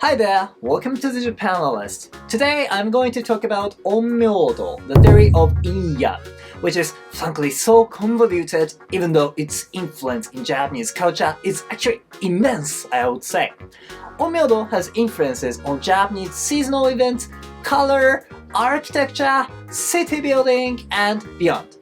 Hi there, welcome to the Japanalyst. Today I'm going to talk about Onmyodo, the theory of Yin and Yang, which is frankly so convoluted even though its influence in Japanese culture is actually immense, I would say. Onmyodo has influences on Japanese seasonal events, color, architecture, city building, and beyond.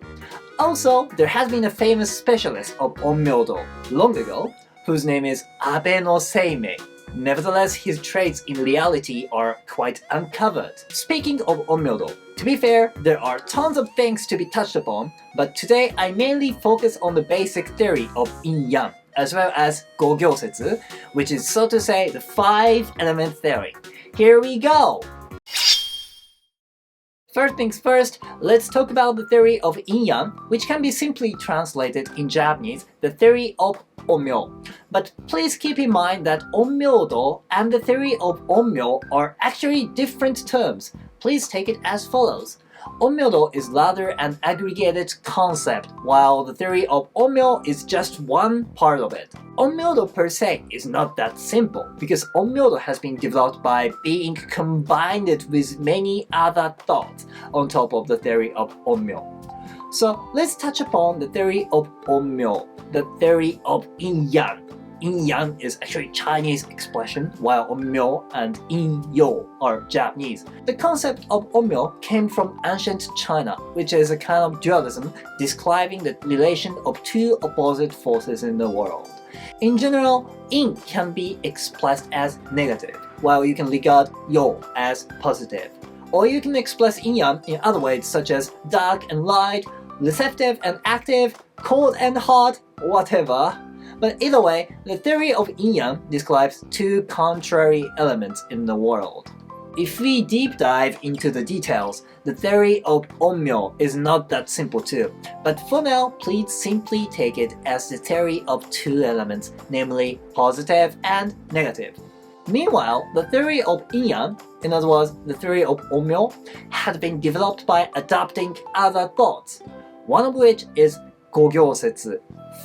Also, there has been a famous specialist of Onmyodo long ago, whose name is Abe no Seimei. Nevertheless, his traits in reality are quite uncovered. Speaking of Onmyodo, to be fair, there are tons of things to be touched upon, but today I mainly focus on the basic theory of Yin-Yang, as well as Gogyosetsu, which is so to say the 5-element theory. Here we go! First things first, let's talk about the theory of Yin-Yang, which can be simply translated in Japanese, the theory of Onmyo. But please keep in mind that Onmyodo and the theory of Onmyo are actually different terms. Please take it as follows. Onmyodo is rather an aggregated concept, while the theory of Onmyo is just one part of it. Onmyodo per se is not that simple, because Onmyodo has been developed by being combined with many other thoughts on top of the theory of Onmyo. So let's touch upon the theory of Onmyo, the theory of Yin-Yang. Yin-Yang is actually a Chinese expression, while Onmyo and Yin-Yo are Japanese. The concept of Onmyo came from ancient China, which is a kind of dualism describing the relation of two opposite forces in the world. In general, Yin can be expressed as negative, while you can regard Yo as positive. Or you can express Yin-Yang in other ways such as dark and light, receptive and active, cold and hot, whatever. But either way, the theory of Yin-Yang describes two contrary elements in the world. If we deep dive into the details, the theory of Onmyo is not that simple too. But for now, please simply take it as the theory of two elements, namely positive and negative. Meanwhile, the theory of Yin-Yang, in other words, the theory of Onmyo, had been developed by adopting other thoughts, one of which is Gogyosetsu,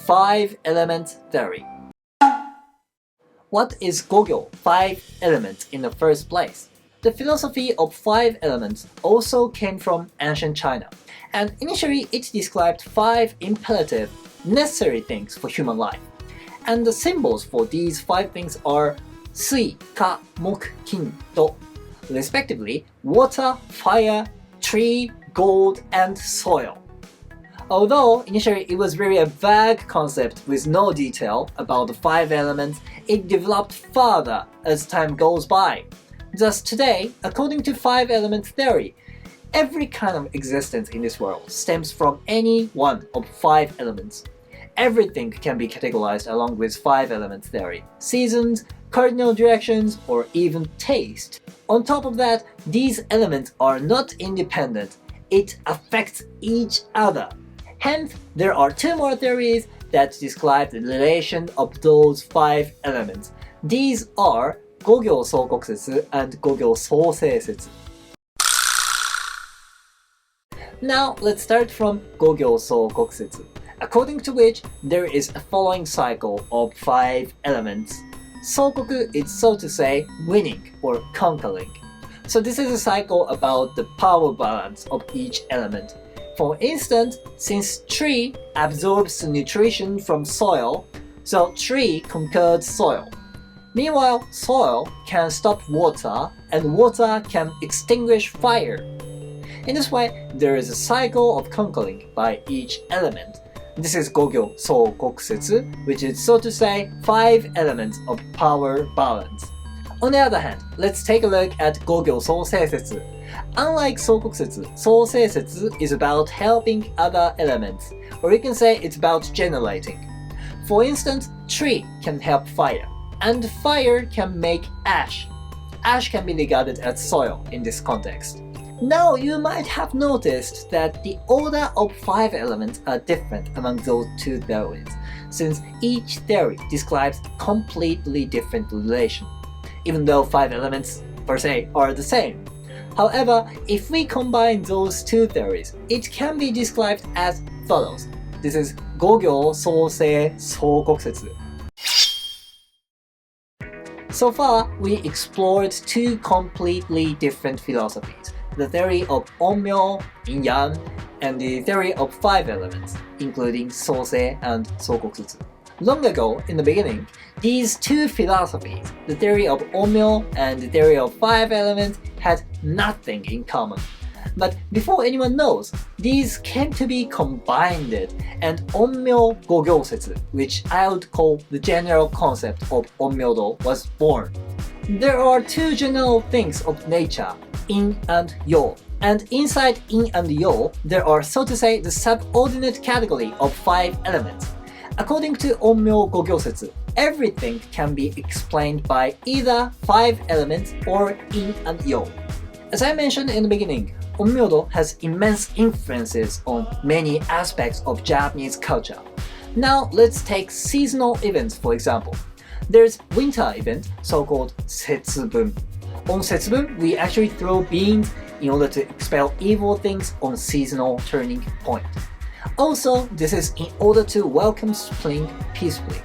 5-element theory. What is Gogyo, 5 elements, in the first place? The philosophy of 5 elements also came from ancient China, and initially it described 5 imperative, necessary things for human life. And the symbols for these 5 things are Sui, Ka, Mok, Kin, Do, respectively water, fire, tree, gold, and soil. Although initially it was really a vague concept with no detail about the 5 elements, it developed further as time goes by. Thus today, according to 5-element theory, every kind of existence in this world stems from any one of 5 elements. Everything can be categorized along with 5-element theory: seasons, cardinal directions, or even taste. On top of that, these elements are not independent. It affects each other. Hence, there are 2 more theories that describe the relation of those 5 elements. These are Gogyo Soukoksetsu and Gogyo Souseisetsu. Now, let's start from Gogyo Soukoksetsu, according to which there is a following cycle of 5 elements. Soukoku is so to say winning or conquering. So this is a cycle about the power balance of each element. For instance, since tree absorbs nutrition from soil, so tree conquered soil. Meanwhile, soil can stop water, and water can extinguish fire. In this way, there is a cycle of conquering by each element. This is Gogyo Soukoksetsu, which is so to say 5 elements of power balance. On the other hand, let's take a look at Gogyo Souseisetsu. Unlike Soukoksetsu, Souseisetsu is about helping other elements, or you can say it's about generating. For instance, tree can help fire, and fire can make ash. Ash can be regarded as soil in this context. Now, you might have noticed that the order of 5 elements are different among those 2 theories, since each theory describes completely different relation, even though 5 elements per se are the same. However, if we combine those 2 theories, it can be described as follows. This is Gogyo Sousei Soukoksetsu. So far, we explored two completely different philosophies, the theory of Onmyo, Yin Yang, and the theory of 5 elements, including Sosei and Sokokutsu. Long ago, in the beginning, these two philosophies, the theory of Onmyo and the theory of 5 elements, had nothing in common. But before anyone knows, these came to be combined, and Onmyo Gogyosetsu, which I would call the general concept of Onmyodo, was born. There are two general things of nature, Yin and Yo. And inside Yin and Yo, there are, so to say, the subordinate category of 5 elements. According to Onmyo Gogyosetsu, everything can be explained by either 5 elements or Yin and Yo. As I mentioned in the beginning, Onmyodo has immense influences on many aspects of Japanese culture. Now let's take seasonal events for example. There's winter event, so-called Setsubun. On Setsubun, we actually throw beans in order to expel evil things on seasonal turning point. Also, this is in order to welcome spring peacefully.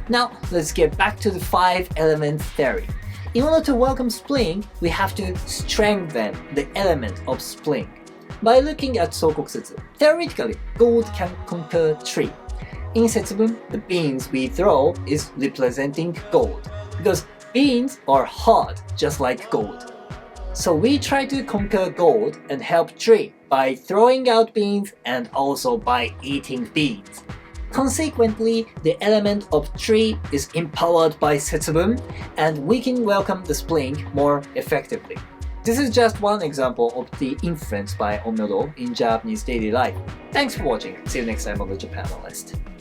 Now, let's get back to the 5 element theory. In order to welcome spring, we have to strengthen the element of spring. By looking at Sokokutsu, theoretically, gold can conquer tree. In Setsubun, the beans we throw is representing gold, because beans are hard just like gold. So we try to conquer gold and help tree by throwing out beans and also by eating beans. Consequently, the element of tree is empowered by Setsubun, and we can welcome the spring more effectively. This is just one example of the influence by Onmyodo in Japanese daily life. Thanks for watching. See you next time on the Japanalyst.